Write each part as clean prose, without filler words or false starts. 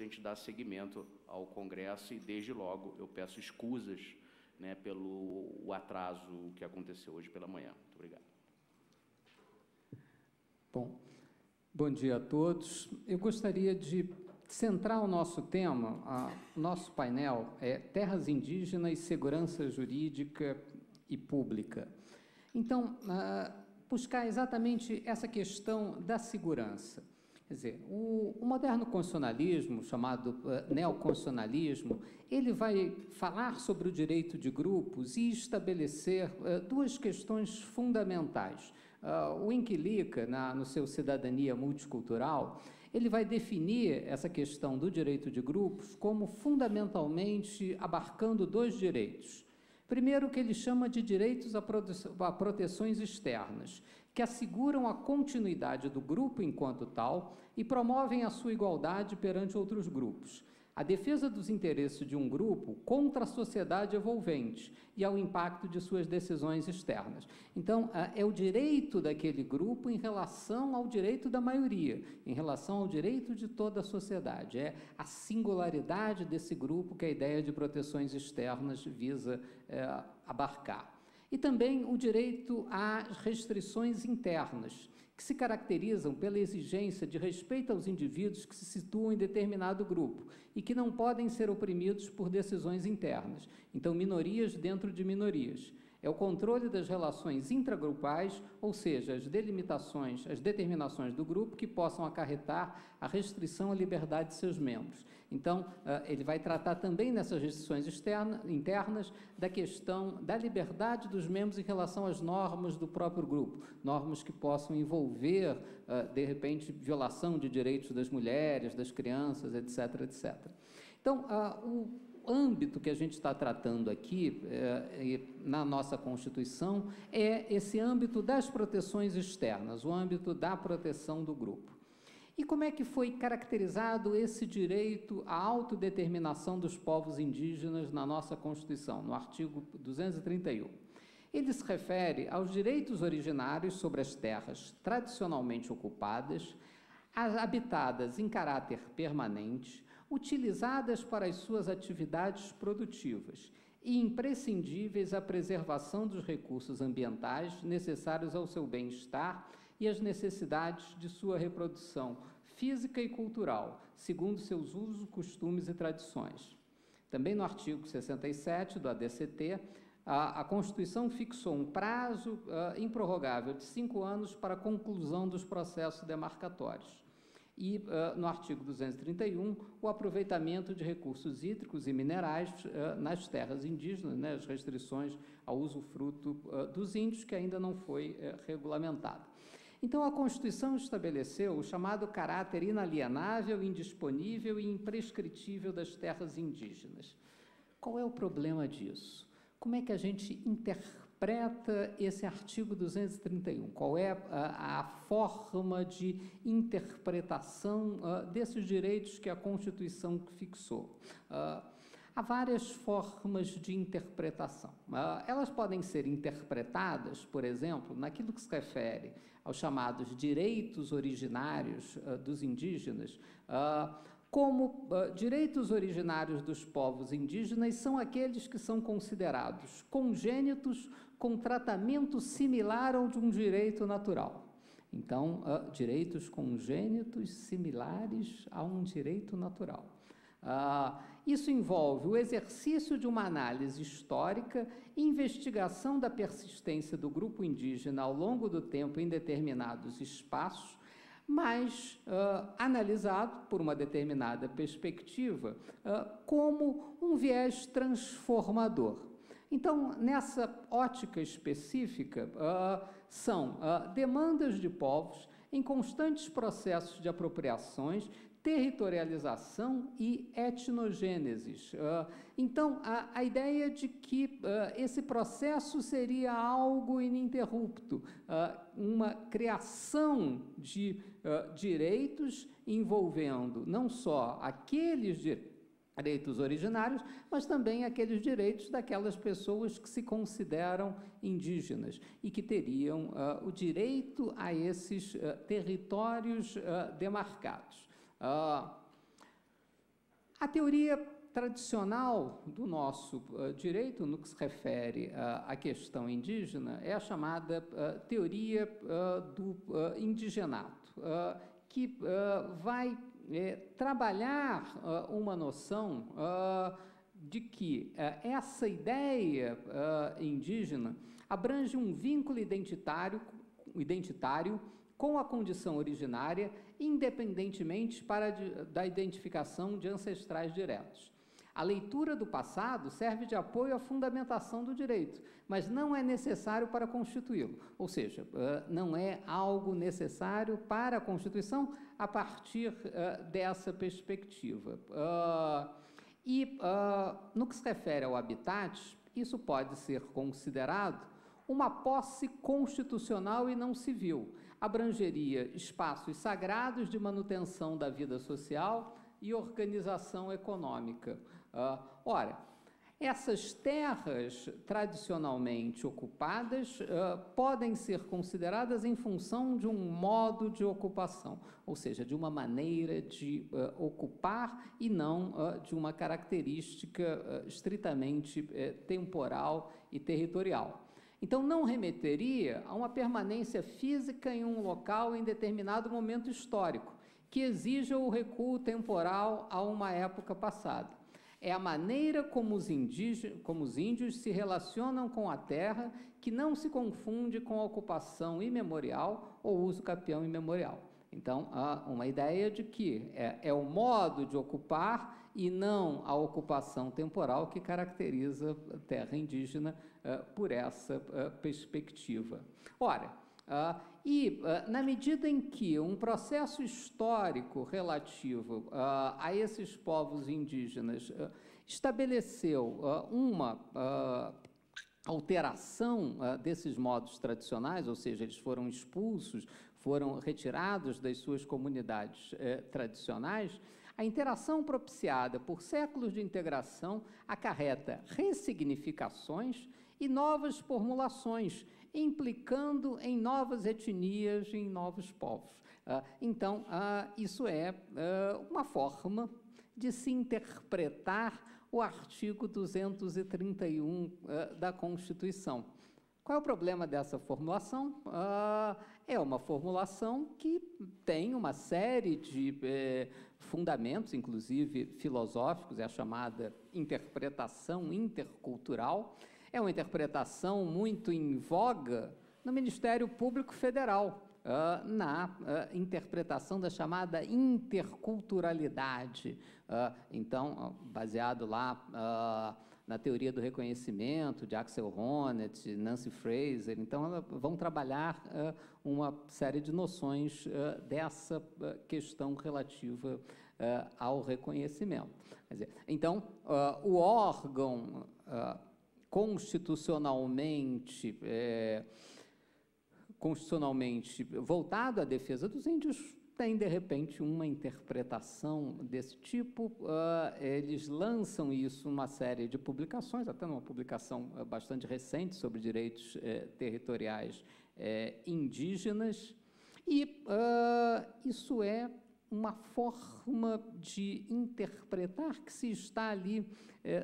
gente dar seguimento ao Congresso e, desde logo, eu peço escusas, né, pelo atraso que aconteceu hoje pela manhã. Muito obrigado. Bom dia a todos. Eu gostaria de centrar o nosso tema, o nosso painel é Terras Indígenas, Segurança Jurídica e Pública. Então, buscar exatamente essa questão da segurança. Quer dizer, o moderno constitucionalismo, chamado neoconstitucionalismo, ele vai falar sobre o direito de grupos e estabelecer duas questões fundamentais. O Inquilica, no seu Cidadania Multicultural, ele vai definir essa questão do direito de grupos como fundamentalmente abarcando dois direitos. Primeiro, o que ele chama de direitos a proteções externas, que asseguram a continuidade do grupo enquanto tal e promovem a sua igualdade perante outros grupos. A defesa dos interesses de um grupo contra a sociedade envolvente e ao impacto de suas decisões externas. Então, é o direito daquele grupo em relação ao direito da maioria, em relação ao direito de toda a sociedade. É a singularidade desse grupo que a ideia de proteções externas visa abarcar. E também o direito às restrições internas, que se caracterizam pela exigência de respeito aos indivíduos que se situam em determinado grupo e que não podem ser oprimidos por decisões internas. Então, minorias dentro de minorias. É o controle das relações intragrupais, ou seja, as delimitações, as determinações do grupo que possam acarretar a restrição à liberdade de seus membros. Então, ele vai tratar também nessas restrições internas da questão da liberdade dos membros em relação às normas do próprio grupo, normas que possam envolver, de repente, violação de direitos das mulheres, das crianças, etc., etc. Então, o âmbito que a gente está tratando aqui, na nossa Constituição, é esse âmbito das proteções externas, o âmbito da proteção do grupo. E como é que foi caracterizado esse direito à autodeterminação dos povos indígenas na nossa Constituição, no artigo 231? Ele se refere aos direitos originários sobre as terras tradicionalmente ocupadas, habitadas em caráter permanente, utilizadas para as suas atividades produtivas e imprescindíveis à preservação dos recursos ambientais necessários ao seu bem-estar e às necessidades de sua reprodução física e cultural, segundo seus usos, costumes e tradições. Também no artigo 67 do ADCT, a Constituição fixou um prazo improrrogável de 5 anos para a conclusão dos processos demarcatórios. E, no artigo 231, o aproveitamento de recursos hídricos e minerais nas terras indígenas, né, as restrições ao usufruto dos índios, que ainda não foi regulamentado. Então, a Constituição estabeleceu o chamado caráter inalienável, indisponível e imprescritível das terras indígenas. Qual é o problema disso? Como é que a gente interpreta esse artigo 231? Qual é a forma de interpretação desses direitos que a Constituição fixou? Há várias formas de interpretação. Elas podem ser interpretadas, por exemplo, naquilo que se refere aos chamados direitos originários dos indígenas, como direitos originários dos povos indígenas são aqueles que são considerados congênitos com tratamento similar ao de um direito natural. Então, direitos congênitos similares a um direito natural. Isso envolve o exercício de uma análise histórica e investigação da persistência do grupo indígena ao longo do tempo em determinados espaços, mas analisado por uma determinada perspectiva como um viés transformador. Então, nessa ótica específica, são demandas de povos em constantes processos de apropriações, territorialização e etnogênesis. Então, a ideia de que esse processo seria algo ininterrupto, uma criação de direitos envolvendo não só aqueles direitos originários, mas também aqueles direitos daquelas pessoas que se consideram indígenas e que teriam o direito a esses territórios demarcados. A teoria tradicional do nosso direito, no que se refere à questão indígena, é a chamada teoria do indigenato, que vai trabalhar uma noção de que essa ideia indígena abrange um vínculo identitário com a condição originária, independentemente da identificação de ancestrais diretos. A leitura do passado serve de apoio à fundamentação do direito, mas não é necessário para constituí-lo, ou seja, não é algo necessário para a Constituição a partir dessa perspectiva. No que se refere ao habitat, isso pode ser considerado uma posse constitucional e não civil. Abrangeria espaços sagrados de manutenção da vida social e organização econômica. Ora, essas terras tradicionalmente ocupadas podem ser consideradas em função de um modo de ocupação, ou seja, de uma maneira de ocupar e não de uma característica estritamente temporal e territorial. Então, não remeteria a uma permanência física em um local em determinado momento histórico, que exija o recuo temporal a uma época passada. É a maneira como os índios se relacionam com a terra que não se confunde com a ocupação imemorial ou uso capião imemorial. Então, há uma ideia de que é o modo de ocupar e não a ocupação temporal que caracteriza a terra indígena por essa perspectiva. Ora, na medida em que um processo histórico relativo a esses povos indígenas estabeleceu uma alteração desses modos tradicionais, ou seja, eles foram expulsos, foram retirados das suas comunidades tradicionais, a interação propiciada por séculos de integração acarreta ressignificações e novas formulações, implicando em novas etnias e em novos povos. Então, isso é uma forma de se interpretar o artigo 231 da Constituição. Qual é o problema dessa formulação? É uma formulação que tem uma série de fundamentos, inclusive filosóficos, é a chamada interpretação intercultural. É uma interpretação muito em voga no Ministério Público Federal, na interpretação da chamada interculturalidade. Então, baseado lá na teoria do reconhecimento de Axel Honneth, Nancy Fraser, então vão trabalhar uma série de noções dessa questão relativa ao reconhecimento. Quer dizer, então, o órgão constitucionalmente voltado à defesa dos índios tem, de repente, uma interpretação desse tipo. Eles lançam isso numa série de publicações, até numa publicação bastante recente sobre direitos territoriais indígenas, e isso é uma forma de interpretar que se está ali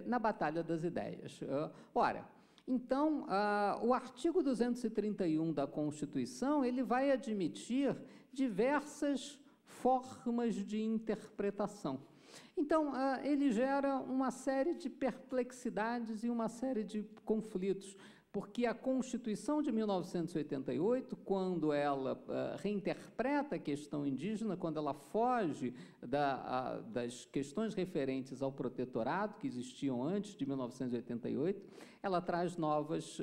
na batalha das ideias. Ora, então, o artigo 231 da Constituição, ele vai admitir diversas formas de interpretação. Então, ele gera uma série de perplexidades e uma série de conflitos, porque a Constituição de 1988, quando ela reinterpreta a questão indígena, quando ela foge das questões referentes ao protetorado, que existiam antes de 1988, ela traz novas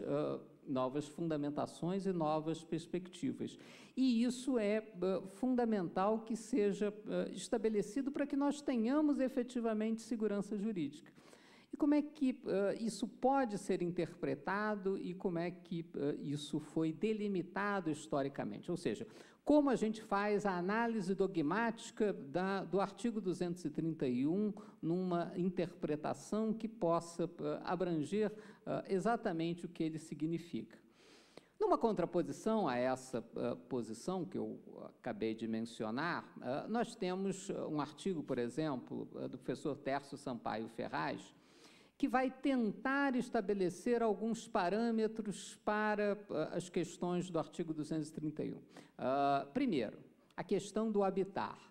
fundamentações e novas perspectivas. E isso é fundamental que seja estabelecido para que nós tenhamos efetivamente segurança jurídica. E como é que isso pode ser interpretado e como é que isso foi delimitado historicamente? Ou seja, como a gente faz a análise dogmática do artigo 231 numa interpretação que possa abranger exatamente o que ele significa. Numa contraposição a essa posição que eu acabei de mencionar, nós temos um artigo, por exemplo, do professor Tércio Sampaio Ferraz, que vai tentar estabelecer alguns parâmetros para as questões do artigo 231. Primeiro, a questão do habitar.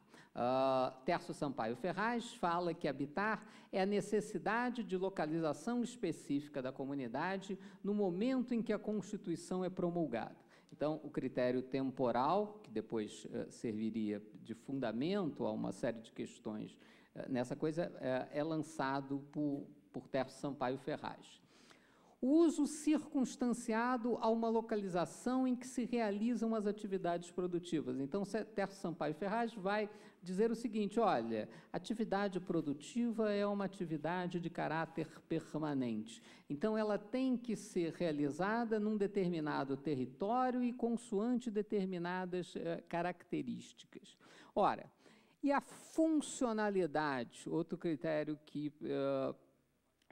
Tércio Sampaio Ferraz fala que habitar é a necessidade de localização específica da comunidade no momento em que a Constituição é promulgada. Então, o critério temporal, que depois serviria de fundamento a uma série de questões nessa coisa, é lançado por Tércio Sampaio Ferraz. O uso circunstanciado a uma localização em que se realizam as atividades produtivas. Então, Tércio Sampaio Ferraz vai dizer o seguinte, olha, atividade produtiva é uma atividade de caráter permanente. Então, ela tem que ser realizada num determinado território e consoante determinadas características. Ora, e a funcionalidade, outro critério que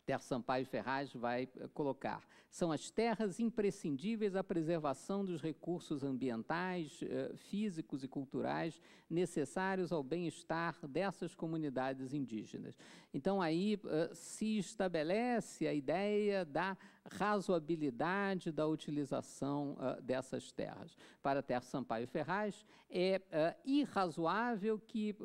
Tércio Sampaio Ferraz vai colocar, são as terras imprescindíveis à preservação dos recursos ambientais, físicos e culturais necessários ao bem-estar dessas comunidades indígenas. Então, aí se estabelece a ideia da razoabilidade da utilização dessas terras. Para Tércio Sampaio Ferraz, é irrazoável que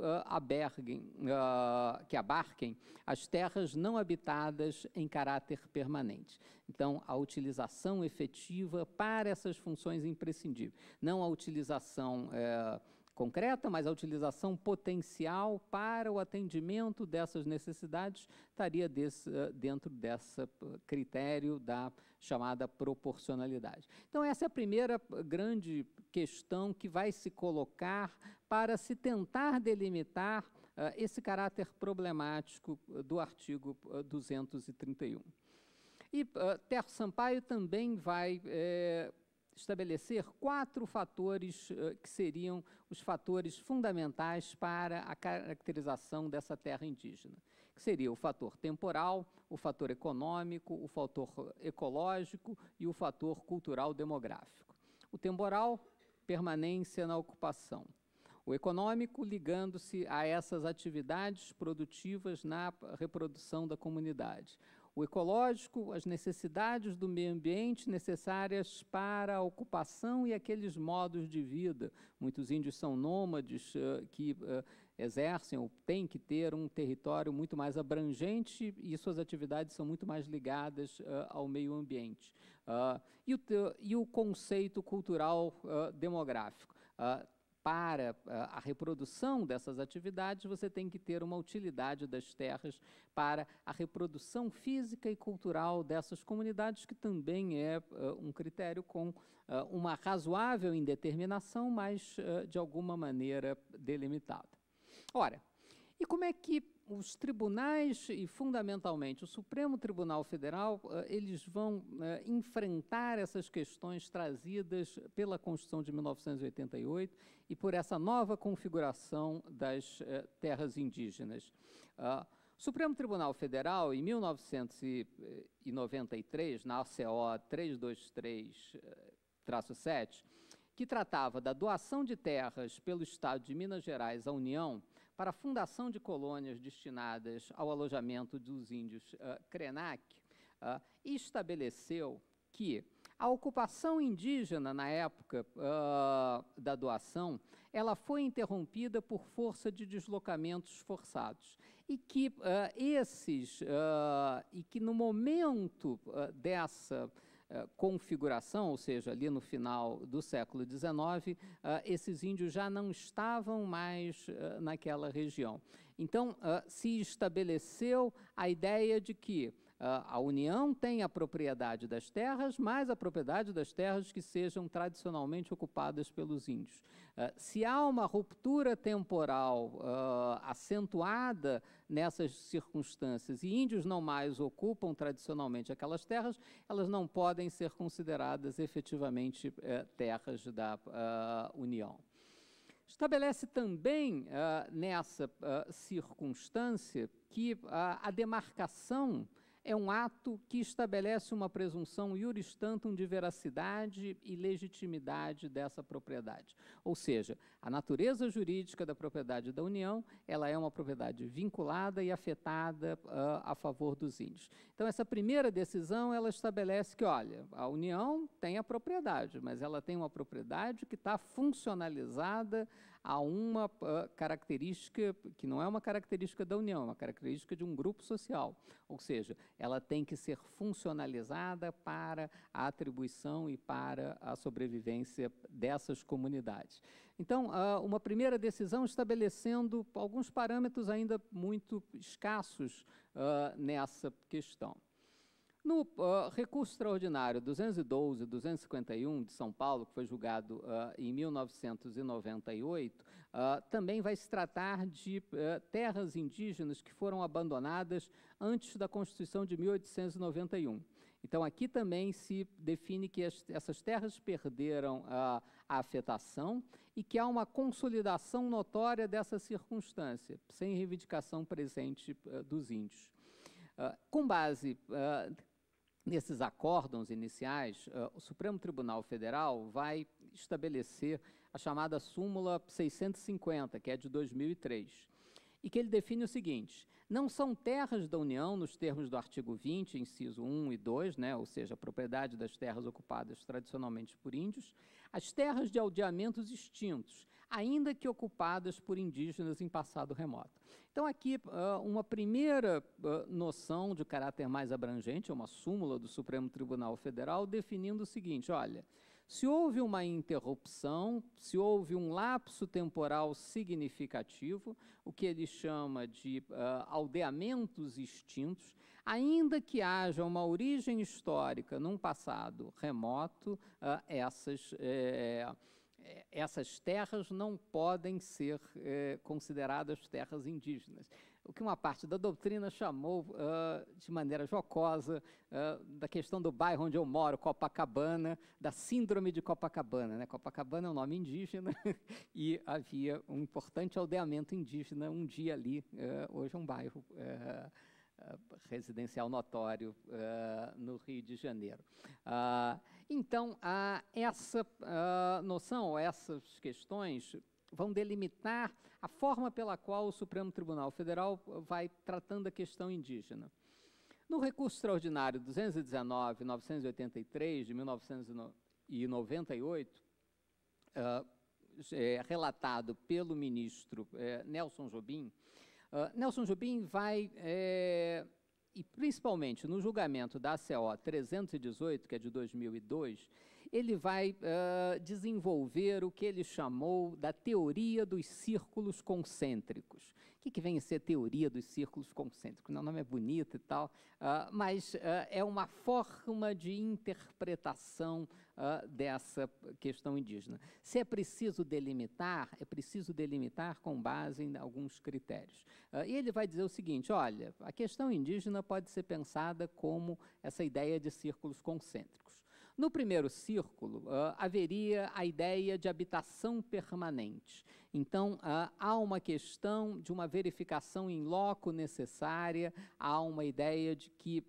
abarquem as terras não habitadas em caráter permanente. Então, a utilização efetiva para essas funções imprescindíveis. Não a utilização concreta, mas a utilização potencial para o atendimento dessas necessidades estaria dentro desse critério da chamada proporcionalidade. Então, essa é a primeira grande questão que vai se colocar para se tentar delimitar esse caráter problemático do artigo 231. E Tércio Sampaio também vai estabelecer 4 fatores que seriam os fatores fundamentais para a caracterização dessa terra indígena, que seria o fator temporal, o fator econômico, o fator ecológico e o fator cultural demográfico. O temporal, permanência na ocupação. O econômico, ligando-se a essas atividades produtivas na reprodução da comunidade. O ecológico, as necessidades do meio ambiente necessárias para a ocupação e aqueles modos de vida. Muitos índios são nômades que exercem ou têm que ter um território muito mais abrangente e suas atividades são muito mais ligadas ao meio ambiente. E o conceito cultural demográfico. Para a reprodução dessas atividades, você tem que ter uma utilidade das terras para a reprodução física e cultural dessas comunidades, que também é um critério com uma razoável indeterminação, mas de alguma maneira delimitada. Ora, e como é que os tribunais e, fundamentalmente, o Supremo Tribunal Federal, eles vão enfrentar essas questões trazidas pela Constituição de 1988 e por essa nova configuração das terras indígenas? O Supremo Tribunal Federal, em 1993, na ACO 323-7, que tratava da doação de terras pelo Estado de Minas Gerais à União, para a fundação de colônias destinadas ao alojamento dos índios Krenak, estabeleceu que a ocupação indígena na época da doação, ela foi interrompida por força de deslocamentos forçados e que no momento dessa configuração, ou seja, ali no final do século XIX, esses índios já não estavam mais naquela região. Então, se estabeleceu a ideia de que a União tem a propriedade das terras, mas a propriedade das terras que sejam tradicionalmente ocupadas pelos índios. Se há uma ruptura temporal acentuada nessas circunstâncias e índios não mais ocupam tradicionalmente aquelas terras, elas não podem ser consideradas efetivamente terras da União. Estabelece também nessa circunstância que a demarcação é um ato que estabelece uma presunção iuris tantum de veracidade e legitimidade dessa propriedade. Ou seja, a natureza jurídica da propriedade da União, ela é uma propriedade vinculada e afetada a favor dos índios. Então, essa primeira decisão, ela estabelece que, olha, a União tem a propriedade, mas ela tem uma propriedade que está funcionalizada a uma característica que não é uma característica da União, é uma característica de um grupo social. Ou seja, ela tem que ser funcionalizada para a atribuição e para a sobrevivência dessas comunidades. Então, uma primeira decisão estabelecendo alguns parâmetros ainda muito escassos nessa questão. No recurso extraordinário 212-251 de São Paulo, que foi julgado em 1998, também vai se tratar de terras indígenas que foram abandonadas antes da Constituição de 1891. Então, aqui também se define que essas terras perderam a afetação e que há uma consolidação notória dessa circunstância, sem reivindicação presente dos índios. Com base nesses acórdãos iniciais, o Supremo Tribunal Federal vai estabelecer a chamada súmula 650, que é de 2003, e que ele define o seguinte: não são terras da União, nos termos do artigo 20, inciso 1 e 2, né, ou seja, a propriedade das terras ocupadas tradicionalmente por índios, as terras de aldeamentos extintos, ainda que ocupadas por indígenas em passado remoto. Então, aqui, uma primeira noção de caráter mais abrangente, uma súmula do Supremo Tribunal Federal, definindo o seguinte: olha, se houve uma interrupção, se houve um lapso temporal significativo, o que ele chama de aldeamentos extintos, ainda que haja uma origem histórica num passado remoto, essas terras não podem ser consideradas terras indígenas. O que uma parte da doutrina chamou, de maneira jocosa, da questão do bairro onde eu moro, Copacabana, da síndrome de Copacabana, né? Copacabana é um nome indígena e havia um importante aldeamento indígena um dia ali, hoje é um bairro residencial notório no Rio de Janeiro. Então, essa noção, essas questões vão delimitar a forma pela qual o Supremo Tribunal Federal vai tratando a questão indígena. No recurso extraordinário 219-983, de 1998, relatado pelo ministro Nelson Jobim, Nelson Jobim vai, e principalmente no julgamento da ACO 318, que é de 2002, ele vai desenvolver o que ele chamou da teoria dos círculos concêntricos. O que vem a ser teoria dos círculos concêntricos? O nome é bonito e tal, mas é uma forma de interpretação dessa questão indígena. Se é preciso delimitar com base em alguns critérios. E ele vai dizer o seguinte: olha, a questão indígena pode ser pensada como essa ideia de círculos concêntricos. No primeiro círculo, haveria a ideia de habitação permanente. Então, há uma questão de uma verificação in loco necessária, há uma ideia de que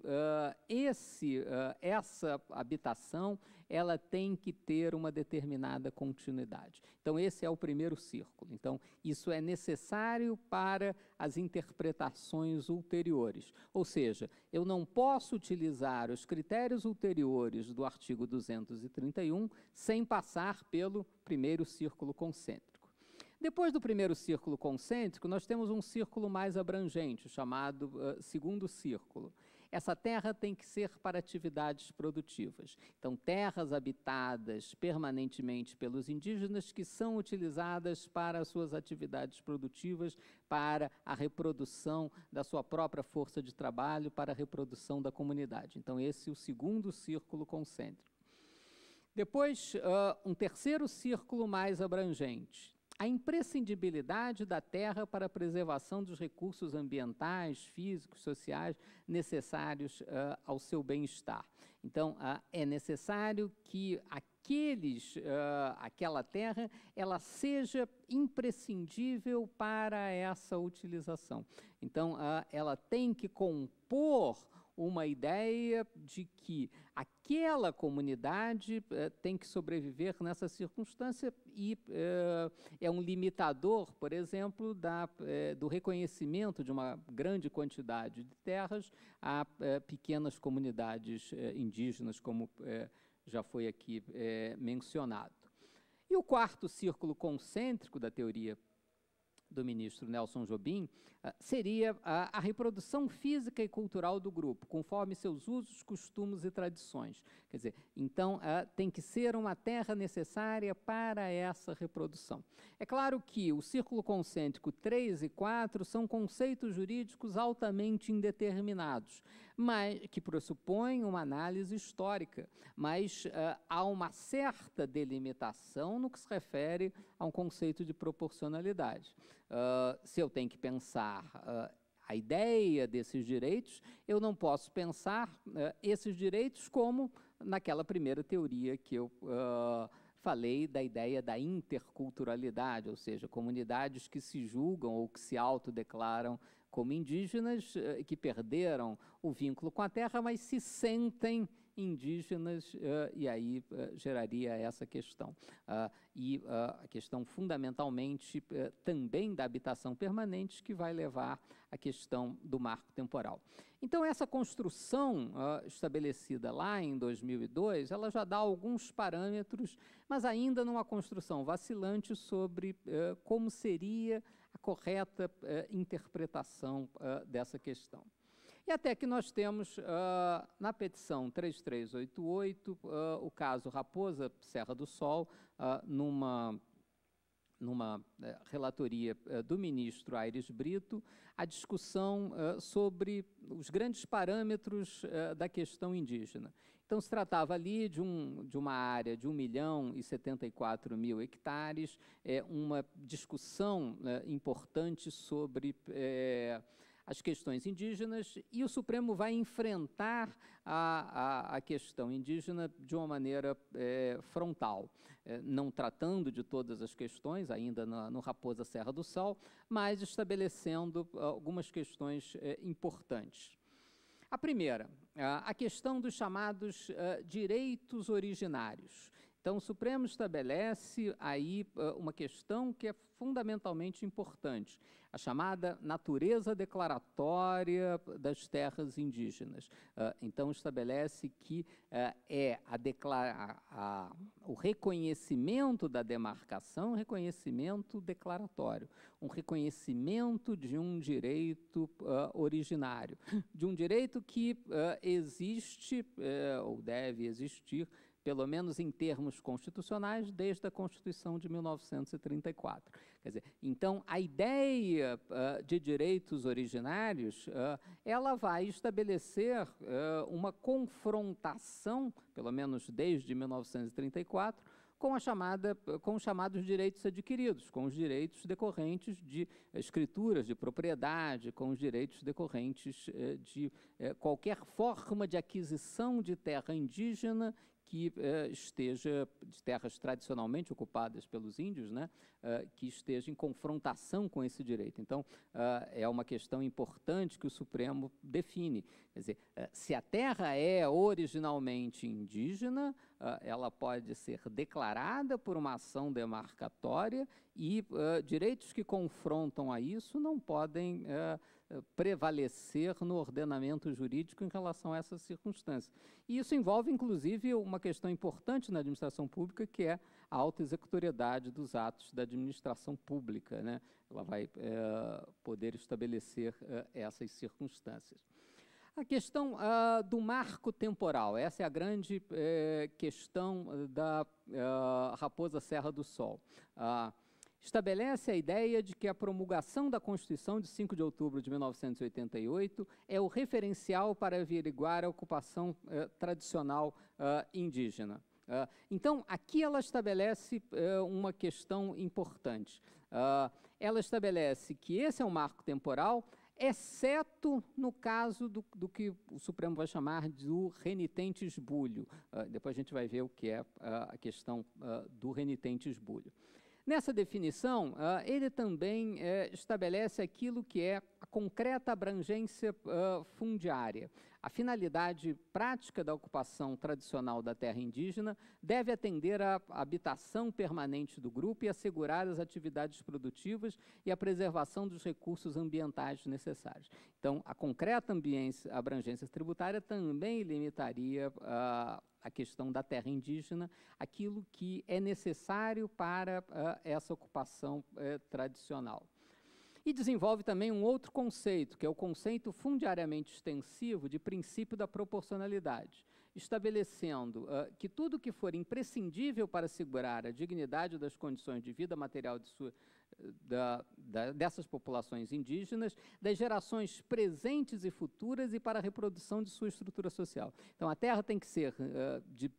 essa habitação ela tem que ter uma determinada continuidade. Então, esse é o primeiro círculo. Então, isso é necessário para as interpretações ulteriores. Ou seja, eu não posso utilizar os critérios ulteriores do artigo 231 sem passar pelo primeiro círculo concêntrico. Depois do primeiro círculo concêntrico, nós temos um círculo mais abrangente, chamado segundo círculo. Essa terra tem que ser para atividades produtivas. Então, terras habitadas permanentemente pelos indígenas que são utilizadas para as suas atividades produtivas, para a reprodução da sua própria força de trabalho, para a reprodução da comunidade. Então, esse é o segundo círculo concêntrico. Depois, um terceiro círculo mais abrangente. A imprescindibilidade da terra para a preservação dos recursos ambientais, físicos, sociais necessários ao seu bem-estar. Então, é necessário que aquela terra ela seja imprescindível para essa utilização. Então, ela tem que compor uma ideia de que aquela comunidade tem que sobreviver nessa circunstância e é um limitador, por exemplo, do reconhecimento de uma grande quantidade de terras a pequenas comunidades indígenas, como já foi aqui mencionado. E o quarto círculo concêntrico da teoria do ministro Nelson Jobim seria a reprodução física e cultural do grupo, conforme seus usos, costumes e tradições. Quer dizer, então, tem que ser uma terra necessária para essa reprodução. É claro que o círculo concêntrico 3 e 4 são conceitos jurídicos altamente indeterminados, mas que pressupõem uma análise histórica, mas há uma certa delimitação no que se refere a um conceito de proporcionalidade. Se eu tenho que pensar a ideia desses direitos, eu não posso pensar esses direitos como naquela primeira teoria que eu falei da ideia da interculturalidade, ou seja, comunidades que se julgam ou que se autodeclaram como indígenas, que perderam o vínculo com a terra, mas se sentem indígenas, e aí geraria essa questão. E a questão fundamentalmente também da habitação permanente, que vai levar à questão do marco temporal. Então, essa construção estabelecida lá em 2002, ela já dá alguns parâmetros, mas ainda numa construção vacilante sobre como seria a correta interpretação dessa questão. E até que nós temos, na petição 3388, o caso Raposa Serra do Sol, numa relatoria do ministro Aires Brito, a discussão sobre os grandes parâmetros da questão indígena. Então, se tratava ali de uma área de 1.074.000 hectares, uma discussão importante sobre as questões indígenas, e o Supremo vai enfrentar a questão indígena de uma maneira frontal, não tratando de todas as questões, ainda no Raposa Serra do Sol, mas estabelecendo algumas questões importantes. A primeira, a questão dos chamados direitos originários. Então, o Supremo estabelece aí uma questão que é fundamentalmente importante, a chamada natureza declaratória das terras indígenas. Então, estabelece que o reconhecimento da demarcação, reconhecimento declaratório, um reconhecimento de um direito originário, de um direito que existe ou deve existir, pelo menos em termos constitucionais, desde a Constituição de 1934. Quer dizer, então, a ideia de direitos originários, ela vai estabelecer uma confrontação, pelo menos desde 1934, com os chamados direitos adquiridos, com os direitos decorrentes de escrituras de propriedade, com os direitos decorrentes de qualquer forma de aquisição de terra indígena que esteja, de terras tradicionalmente ocupadas pelos índios, né, que esteja em confrontação com esse direito. Então, é uma questão importante que o Supremo define. Quer dizer, se a terra é originalmente indígena, ela pode ser declarada por uma ação demarcatória e direitos que confrontam a isso não podem prevalecer no ordenamento jurídico em relação a essas circunstâncias. E isso envolve, inclusive, uma questão importante na administração pública, que é a autoexecutoriedade dos atos da administração pública, né? Ela vai poder estabelecer essas circunstâncias. A questão do marco temporal, essa é a grande questão da Raposa Serra do Sol. Estabelece a ideia de que a promulgação da Constituição de 5 de outubro de 1988 é o referencial para averiguar a ocupação tradicional indígena. Então, aqui ela estabelece uma questão importante. Ela estabelece que esse é um marco temporal, exceto no caso do que o Supremo vai chamar do renitente esbulho. Depois a gente vai ver o que é a questão do renitente esbulho. Nessa definição, ele também estabelece aquilo que é a concreta abrangência fundiária. A finalidade prática da ocupação tradicional da terra indígena deve atender à habitação permanente do grupo e assegurar as atividades produtivas e a preservação dos recursos ambientais necessários. Então, a concreta abrangência tributária também limitaria a questão da terra indígena, aquilo que é necessário para essa ocupação tradicional. E desenvolve também um outro conceito, que é o conceito fundiariamente extensivo de princípio da proporcionalidade, estabelecendo que tudo que for imprescindível para assegurar a dignidade das condições de vida material dessas populações indígenas, das gerações presentes e futuras e para a reprodução de sua estrutura social. Então, a terra tem que ser de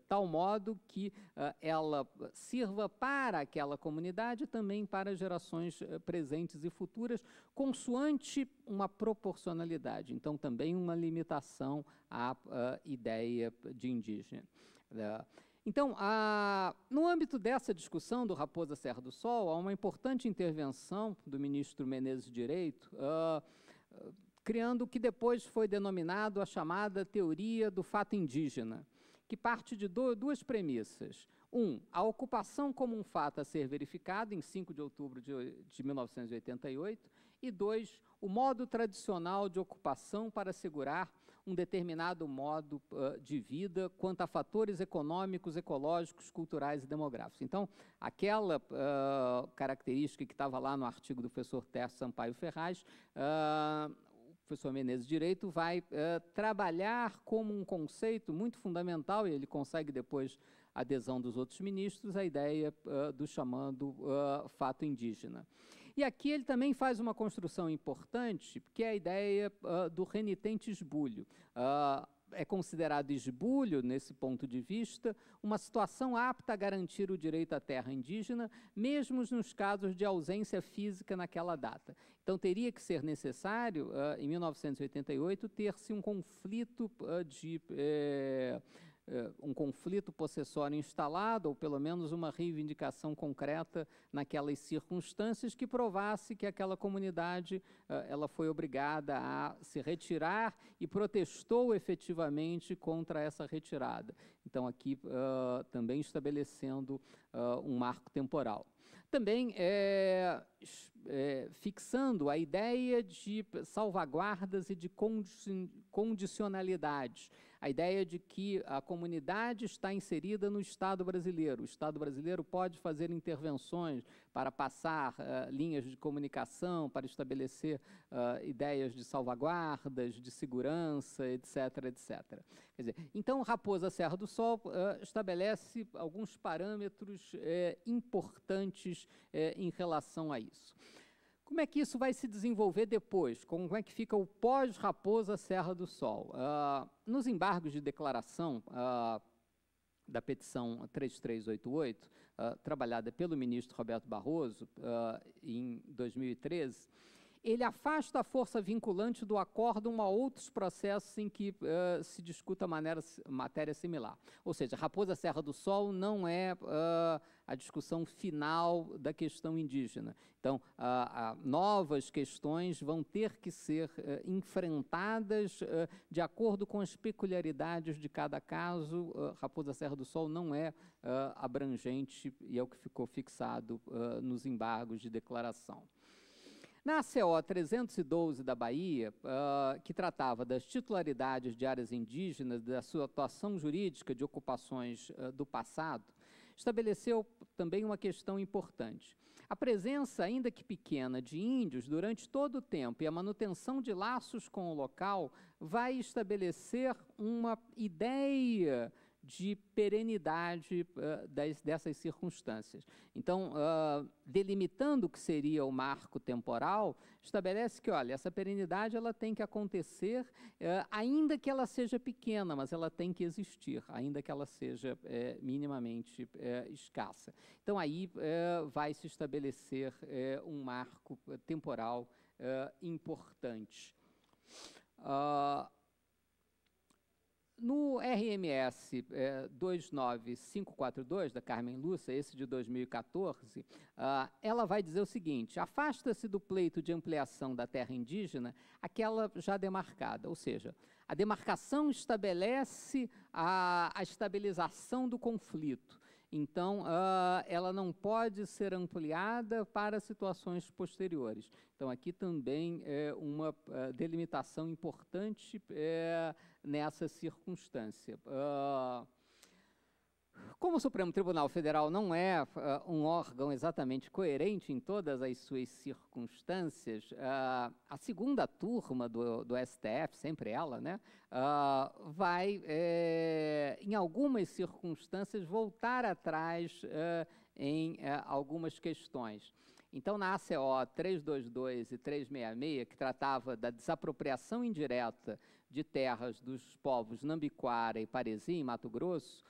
tal modo que ela sirva para aquela comunidade e também para gerações presentes e futuras, consoante uma proporcionalidade. Então, também uma limitação à ideia de indígena. Então, no âmbito dessa discussão do Raposa Serra do Sol, há uma importante intervenção do ministro Menezes Direito, criando o que depois foi denominado a chamada teoria do fato indígena, que parte de duas premissas. A ocupação como um fato a ser verificado em 5 de outubro de 1988, e 2, o modo tradicional de ocupação para assegurar um determinado modo de vida quanto a fatores econômicos, ecológicos, culturais e demográficos. Então, aquela característica que estava lá no artigo do professor Tércio Sampaio Ferraz, o professor Menezes Direito vai trabalhar como um conceito muito fundamental, e ele consegue depois a adesão dos outros ministros, a ideia do chamado fato indígena. E aqui ele também faz uma construção importante, que é a ideia do renitente esbulho. É considerado esbulho, nesse ponto de vista, uma situação apta a garantir o direito à terra indígena, mesmo nos casos de ausência física naquela data. Então, teria que ser necessário, em 1988, ter-se um conflito um conflito possessório instalado, ou pelo menos uma reivindicação concreta naquelas circunstâncias que provasse que aquela comunidade ela foi obrigada a se retirar e protestou efetivamente contra essa retirada. Então, aqui também estabelecendo um marco temporal. Também fixando a ideia de salvaguardas e de condicionalidades, a ideia de que a comunidade está inserida no Estado brasileiro. O Estado brasileiro pode fazer intervenções para passar linhas de comunicação, para estabelecer ideias de salvaguardas, de segurança, etc., etc. Quer dizer, então, Raposa Serra do Sol estabelece alguns parâmetros importantes em relação a isso. Como é que isso vai se desenvolver depois? Como é que fica o pós-Raposa Serra do Sol? Nos embargos de declaração da petição 3388, trabalhada pelo ministro Roberto Barroso em 2013, ele afasta a força vinculante do acórdão a outros processos em que se discuta matéria similar. Ou seja, Raposa Serra do Sol não é a discussão final da questão indígena. Então, novas questões vão ter que ser enfrentadas de acordo com as peculiaridades de cada caso. Raposa Serra do Sol não é abrangente e é o que ficou fixado nos embargos de declaração. Na CO 312 da Bahia, que tratava das titularidades de áreas indígenas, da sua atuação jurídica de ocupações do passado, estabeleceu também uma questão importante. A presença, ainda que pequena, de índios durante todo o tempo e a manutenção de laços com o local vai estabelecer uma ideia de perenidade dessas circunstâncias. Então, delimitando o que seria o marco temporal, estabelece que, olha, essa perenidade ela tem que acontecer, ainda que ela seja pequena, mas ela tem que existir, ainda que ela seja minimamente escassa. Então, aí vai se estabelecer um marco temporal importante. No RMS 29542, da Carmen Lúcia, esse de 2014, ela vai dizer o seguinte: afasta-se do pleito de ampliação da terra indígena aquela já demarcada, ou seja, a demarcação estabelece a estabilização do conflito. Então, ela não pode ser ampliada para situações posteriores. Então, aqui também é uma delimitação importante nessa circunstância. Como o Supremo Tribunal Federal não é um órgão exatamente coerente em todas as suas circunstâncias, a segunda turma do STF, sempre ela, né, vai, em algumas circunstâncias, voltar atrás em algumas questões. Então, na ACO 322 e 366, que tratava da desapropriação indireta de terras dos povos Nambiquara e Paresi, em Mato Grosso,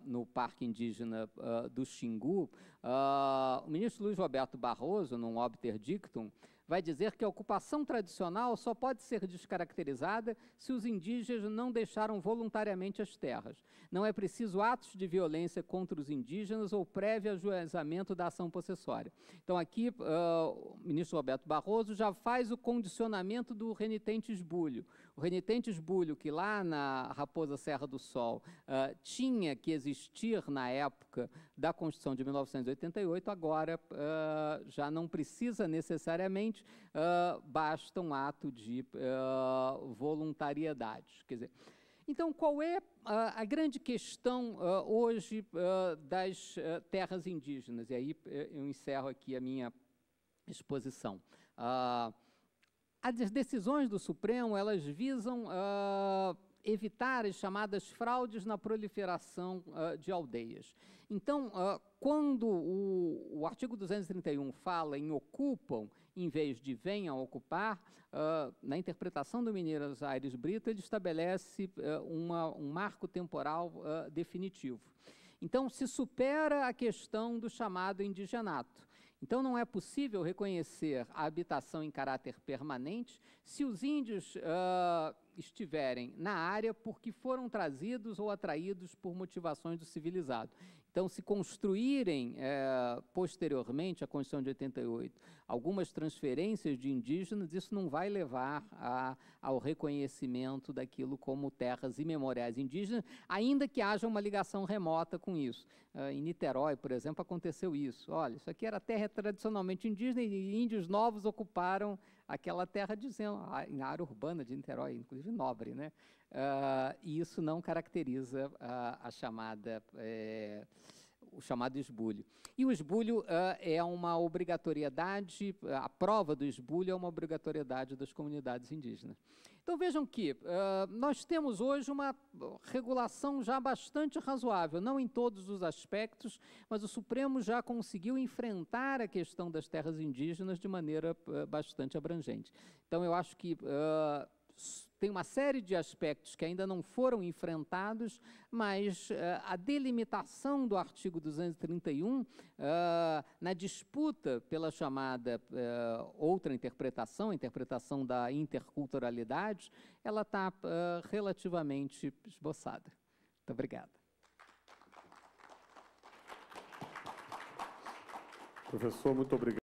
no Parque Indígena do Xingu, o ministro Luiz Roberto Barroso, num obter dictum, vai dizer que a ocupação tradicional só pode ser descaracterizada se os indígenas não deixaram voluntariamente as terras. Não é preciso atos de violência contra os indígenas ou prévio ajuizamento da ação possessória. Então, aqui, o ministro Roberto Barroso já faz o condicionamento do renitente esbulho. O renitente esbulho, que lá na Raposa Serra do Sol tinha que existir na época da Constituição de 1988, agora já não precisa necessariamente, basta um ato de voluntariedade. Quer dizer, então, qual é a grande questão hoje das terras indígenas? E aí eu encerro aqui a minha exposição. As decisões do Supremo, elas visam evitar as chamadas fraudes na proliferação de aldeias. Então, quando o artigo 231 fala em ocupam, em vez de venham ocupar, na interpretação do Mineiros Aires Brito, ele estabelece um marco temporal definitivo. Então, se supera a questão do chamado indigenato. Então, não é possível reconhecer a habitação em caráter permanente se os índios estiverem na área porque foram trazidos ou atraídos por motivações do civilizado. Então, se construírem posteriormente à Constituição de 88 algumas transferências de indígenas, isso não vai levar ao reconhecimento daquilo como terras imemoriais indígenas, ainda que haja uma ligação remota com isso. Em Niterói, por exemplo, aconteceu isso. Olha, isso aqui era terra tradicionalmente indígena e índios novos ocuparam aquela terra, dizendo, na área urbana de Niterói, inclusive nobre, né? E isso não caracteriza o chamado esbulho. E o esbulho é uma obrigatoriedade, a prova do esbulho é uma obrigatoriedade das comunidades indígenas. Então, vejam que nós temos hoje uma regulação já bastante razoável, não em todos os aspectos, mas o Supremo já conseguiu enfrentar a questão das terras indígenas de maneira bastante abrangente. Então, eu acho que tem uma série de aspectos que ainda não foram enfrentados, mas a delimitação do artigo 231, na disputa pela chamada outra interpretação, a interpretação da interculturalidade, ela está relativamente esboçada. Muito obrigado. Professor, muito obrigado.